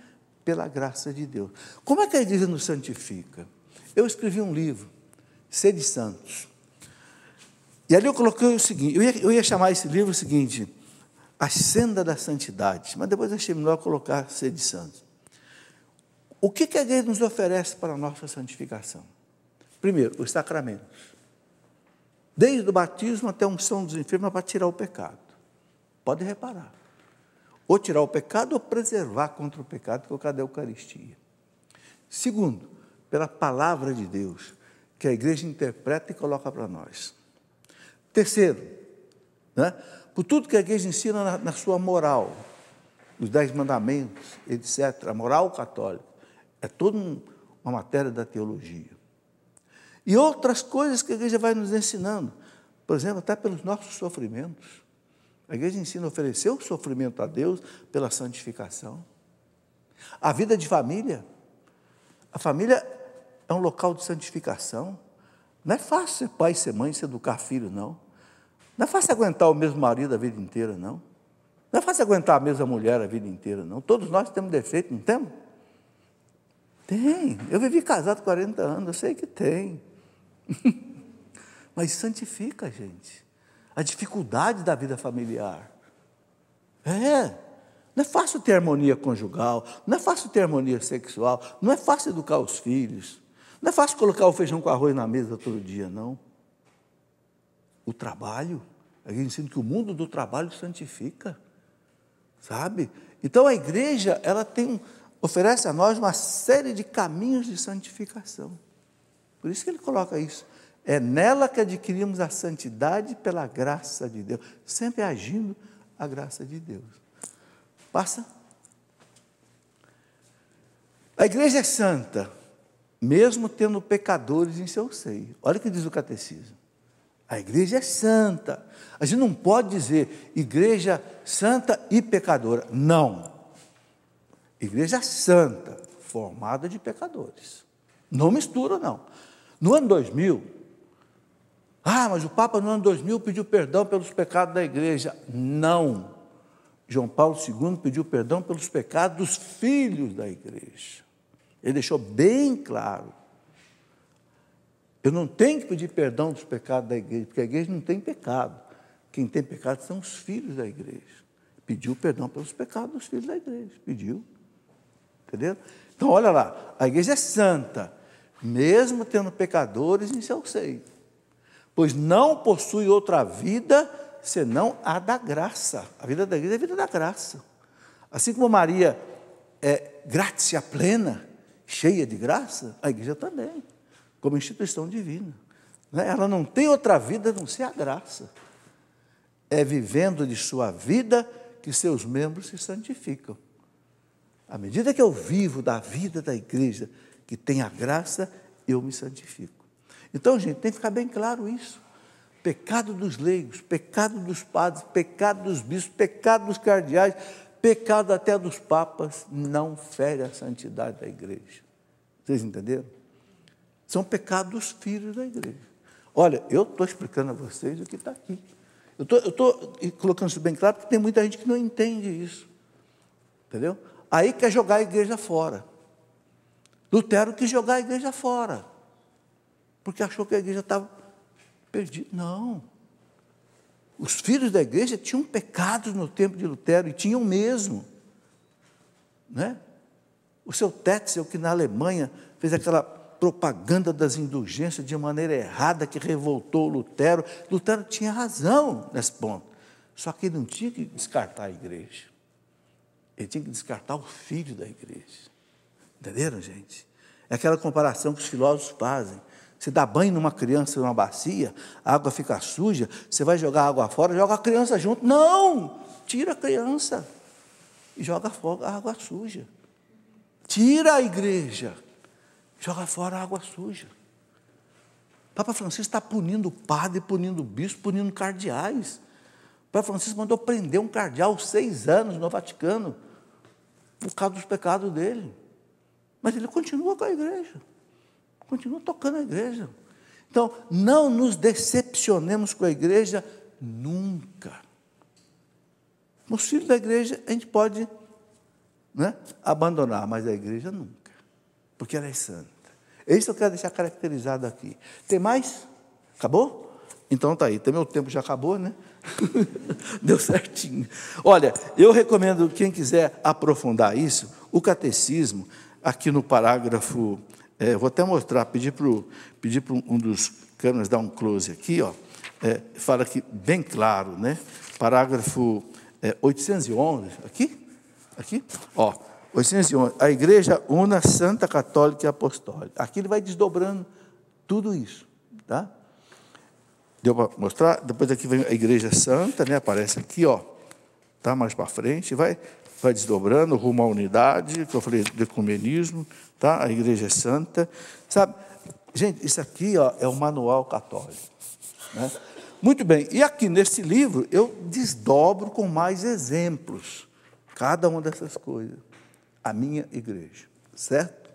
pela graça de Deus. Como é que a igreja nos santifica? Eu escrevi um livro, Sede Santos. E ali eu coloquei o seguinte, eu ia chamar esse livro o seguinte: A Senda da Santidade, mas depois achei melhor colocar Sede Santos. O que a igreja nos oferece para a nossa santificação? Primeiro, os sacramentos. Desde o batismo até a unção dos enfermos, para tirar o pecado. Pode reparar. Ou tirar o pecado ou preservar contra o pecado, que é o caso da Eucaristia. Segundo, pela palavra de Deus, que a igreja interpreta e coloca para nós. Terceiro, né, por tudo que a igreja ensina na sua moral, os 10 mandamentos, etc., a moral católica, é toda uma matéria da teologia. E outras coisas que a igreja vai nos ensinando, Por exemplo, até pelos nossos sofrimentos. A igreja ensina a oferecer o sofrimento a Deus pela santificação. A vida de família. A família é um local de santificação. Não é fácil ser pai, ser mãe, se educar filho, não. Não é fácil aguentar o mesmo marido a vida inteira, não. Não é fácil aguentar a mesma mulher a vida inteira, não. Todos nós temos defeito, não temos? Tem. Eu vivi casado 40 anos, eu sei que tem. Mas santifica, gente. A dificuldade da vida familiar. Não é fácil ter harmonia conjugal, não é fácil ter harmonia sexual, não é fácil educar os filhos, não é fácil colocar o feijão com arroz na mesa todo dia, não. O trabalho, a gente ensina que o mundo do trabalho santifica, sabe? Então a igreja, ela oferece a nós uma série de caminhos de santificação. Por isso que ele coloca isso. É nela que adquirimos a santidade pela graça de Deus, sempre agindo a graça de Deus. Passa. A igreja é santa, mesmo tendo pecadores em seu seio. Olha o que diz o catecismo. A igreja é santa. A gente não pode dizer igreja santa e pecadora. Não. Igreja santa, formada de pecadores. Não mistura, não. No ano 2000, mas o Papa no ano 2000 pediu perdão pelos pecados da igreja. Não. João Paulo II pediu perdão pelos pecados dos filhos da igreja. Ele deixou bem claro. Eu não tenho que pedir perdão dos pecados da igreja, porque a igreja não tem pecado. Quem tem pecado são os filhos da igreja. Pediu perdão pelos pecados dos filhos da igreja. Pediu. Entendeu? Então, olha lá. A igreja é santa, mesmo tendo pecadores em seu seio. Pois não possui outra vida senão a da graça. A vida da igreja é a vida da graça. Assim como Maria é gratia plena, cheia de graça, a igreja também, como instituição divina. Ela não tem outra vida a não ser a graça. É vivendo de sua vida que seus membros se santificam. À medida que eu vivo da vida da igreja, que tem a graça, eu me santifico. Então, gente, tem que ficar bem claro isso. Pecado dos leigos, pecado dos padres, pecado dos bispos, pecado dos cardeais, pecado até dos papas, não fere a santidade da igreja. Vocês entenderam? São pecados dos filhos da igreja. Olha, eu estou explicando a vocês o que está aqui. Eu estou colocando isso bem claro, porque tem muita gente que não entende isso. Entendeu? Aí quer jogar a igreja fora. Lutero quis jogar a igreja fora, porque achou que a igreja estava perdida. Não. Os filhos da igreja tinham pecados no tempo de Lutero, e tinham mesmo. Né? O seu Tetzel, que na Alemanha fez aquela propaganda das indulgências de maneira errada, que revoltou Lutero. Lutero tinha razão nesse ponto. Só que ele não tinha que descartar a igreja. Ele tinha que descartar o filho da igreja. Entenderam, gente? É aquela comparação que os filósofos fazem. Você dá banho numa criança numa bacia, a água fica suja, você vai jogar a água fora, joga a criança junto. Não! Tira a criança e joga fora a água suja. Tira a igreja, joga fora a água suja. O Papa Francisco está punindo o padre, punindo o bispo, punindo cardeais. O Papa Francisco mandou prender um cardeal 6 anos no Vaticano, por causa dos pecados dele. Mas ele continua com a igreja. Continua tocando a igreja. Então, não nos decepcionemos com a igreja nunca. Os filhos da igreja a gente pode, né, abandonar, mas a igreja nunca, porque ela é santa. É isso que eu quero deixar caracterizado aqui. Tem mais? Acabou? Então tá aí, meu tempo já acabou, né? Deu certinho. Olha, eu recomendo, quem quiser aprofundar isso, o catecismo, aqui no parágrafo, vou até mostrar, pedir para um dos câmeras dar um close aqui, ó, fala aqui bem claro, né? Parágrafo 811, aqui, ó, 811, a Igreja Una, Santa, Católica e Apostólica. Aqui ele vai desdobrando tudo isso, tá? Deu para mostrar? Depois aqui vem a Igreja Santa, né? Aparece aqui, ó, tá? Mais para frente, vai desdobrando rumo à unidade, que eu falei do ecumenismo, tá? A Igreja é Santa, sabe? Gente, isso aqui, ó, é o manual católico, né? Muito bem, e aqui nesse livro eu desdobro com mais exemplos cada uma dessas coisas. A minha igreja, certo?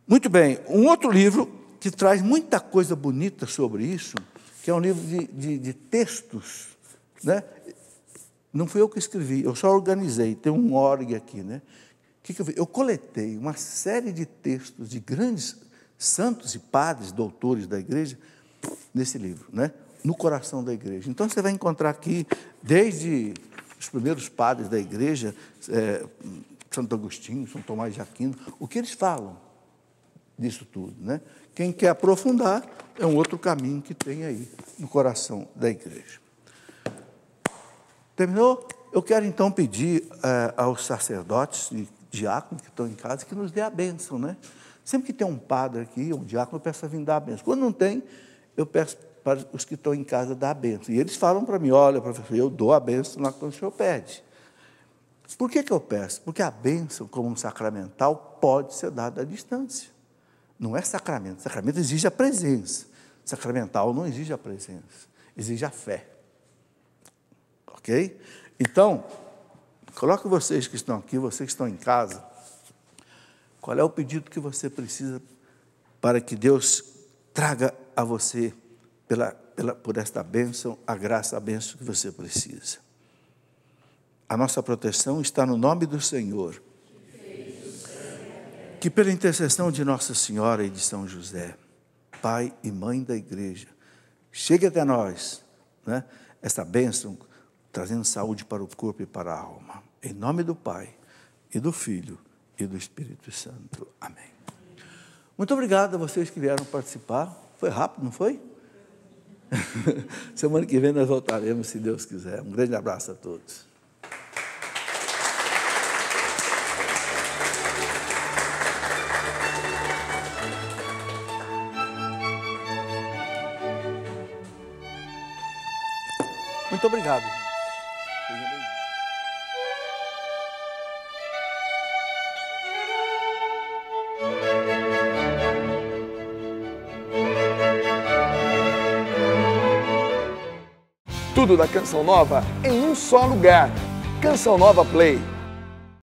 Muito bem, um outro livro que traz muita coisa bonita sobre isso, que é um livro de textos, né? Não fui eu que escrevi, eu só organizei, tem um org aqui, né? O que eu fiz? Eu coletei uma série de textos de grandes santos e padres, doutores da igreja, nesse livro, né? No coração da igreja. Então, você vai encontrar aqui, desde os primeiros padres da igreja, Santo Agostinho, São Tomás de Aquino, o que eles falam disso tudo, né? Quem quer aprofundar, é um outro caminho que tem aí no coração da igreja. Terminou? Eu quero, então, pedir aos sacerdotes e diáconos que estão em casa que nos dê a bênção, né? Sempre que tem um padre aqui, um diácono, eu peço a vir dar a bênção. Quando não tem, eu peço para os que estão em casa dar a bênção. E eles falam para mim, olha, professor, eu dou a bênção lá quando o senhor pede. Por que eu peço? Porque a bênção, como um sacramental, pode ser dada à distância. Não é sacramento. Sacramento exige a presença. Sacramental não exige a presença, exige a fé. Ok? Então, coloque vocês que estão aqui, vocês que estão em casa, qual é o pedido que você precisa para que Deus traga a você, por esta bênção, a graça, a bênção que você precisa. A nossa proteção está no nome do Senhor. Que pela intercessão de Nossa Senhora e de São José, pai e mãe da igreja, chegue até nós, né, essa bênção, trazendo saúde para o corpo e para a alma. Em nome do Pai, e do Filho, e do Espírito Santo. Amém. Muito obrigado a vocês que vieram participar. Foi rápido, não foi? Semana que vem nós voltaremos, se Deus quiser. Um grande abraço a todos. Muito obrigado, gente. Seja bem-vindo. Tudo da Canção Nova em um só lugar. Canção Nova Play.